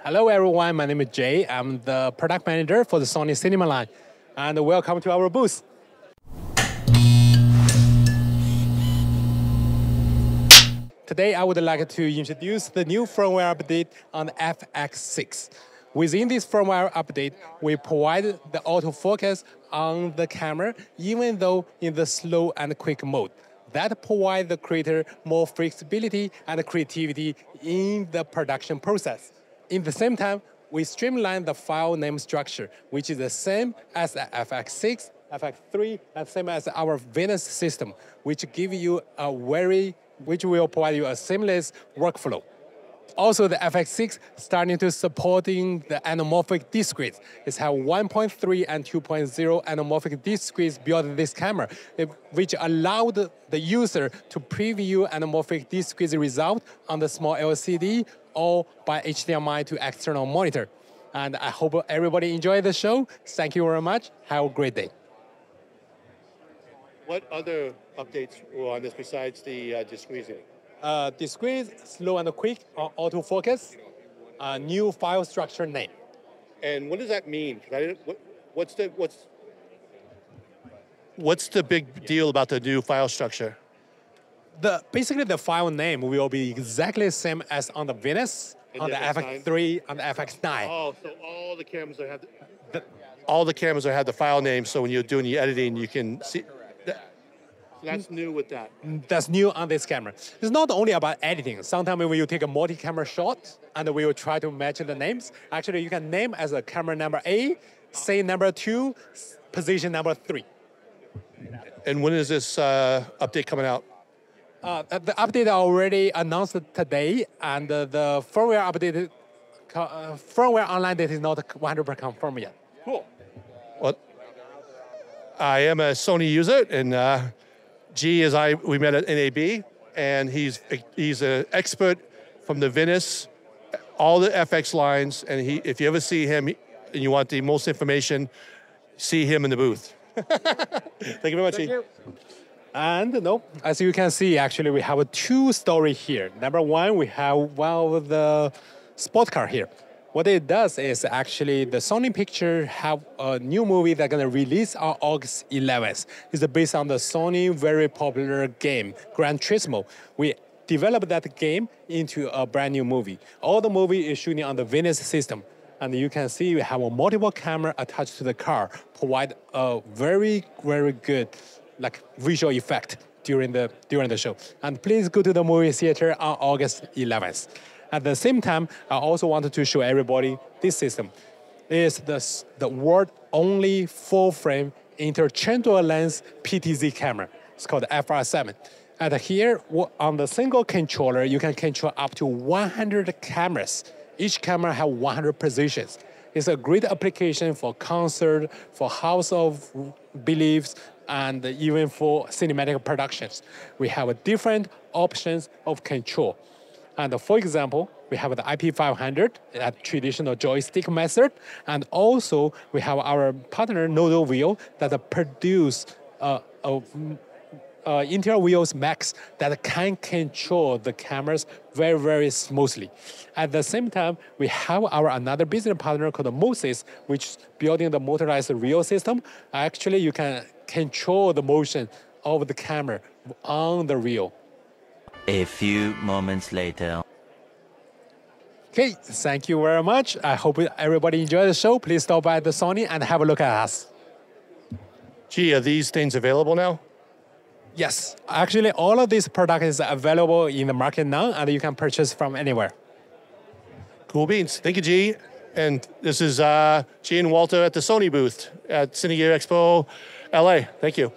Hello everyone, my name is Jie. I'm the product manager for the Sony Cinema Line. And welcome to our booth. Today I would like to introduce the new firmware update on the FX6. Within this firmware update, we provide the autofocus on the camera even though in the slow and quick mode. That provides the creator more flexibility and creativity in the production process. In the same time, we streamline the file name structure, which is the same as the FX6, FX3, and same as our Venus system, which will provide you a seamless workflow. Also, the FX6 starting to supporting the anamorphic discrete. It has 1.3 and 2.0 anamorphic discretes built in this camera, which allowed the user to preview anamorphic discrete result on the small LCD or by HDMI to external monitor. And I hope everybody enjoyed the show. Thank you very much. Have a great day. What other updates were on this besides the discrete? Discrete, slow and quick, autofocus, new file structure name. And what does that mean? What's the big deal about the new file structure? Basically, the file name will be exactly the same as on the Venus, on the FX3, on the FX9. Oh, so all the cameras have the file name, so when you're doing the editing, you can see. That's new with that. That's new on this camera. It's not only about editing. Sometimes when you take a multi-camera shot and we will try to match the names, actually you can name as a camera number A, scene number 2, position number 3. And when is this update coming out? The update already announced today, and the firmware update, firmware online data is not 100% confirmed yet. Cool. Well, I am a Sony user, and Jie we met at NAB, and he's an expert from the Venus, all the FX lines, and if you ever see him and you want the most information, see him in the booth. Thank you very much, Jie. And as you can see, actually we have two stories here. Number one, we have one of the sport car here. What it does is actually the Sony Pictures have a new movie they're gonna release on August 11th. It's based on the Sony very popular game, Gran Turismo. We developed that game into a brand new movie. All the movie is shooting on the Venus system. And you can see we have a multiple camera attached to the car, provide a very, very good visual effect during the show. And please go to the movie theater on August 11th. At the same time, I also wanted to show everybody this system. It's the world only full-frame interchangeable lens PTZ camera. It's called the FR7. And here, on the single controller, you can control up to 100 cameras. Each camera has 100 positions. It's a great application for concert, for house of beliefs, and even for cinematic productions. We have different options of control. And for example, we have the IP500, a traditional joystick method, and also we have our partner Nodal Wheel that produce interior wheels max that can control the cameras very, very smoothly. At the same time, we have our another business partner called Moses, which is building the motorized wheel system. Actually, you can control the motion of the camera on the wheel. A few moments later. Okay, thank you very much. I hope everybody enjoyed the show. Please stop by the Sony and have a look at us. Jie, are these things available now? Yes, actually all of these products is available in the market now, and you can purchase from anywhere. Cool beans. Thank you, Jie. And this is Jie and Walter at the Sony booth at Cine Gear Expo, LA. Thank you.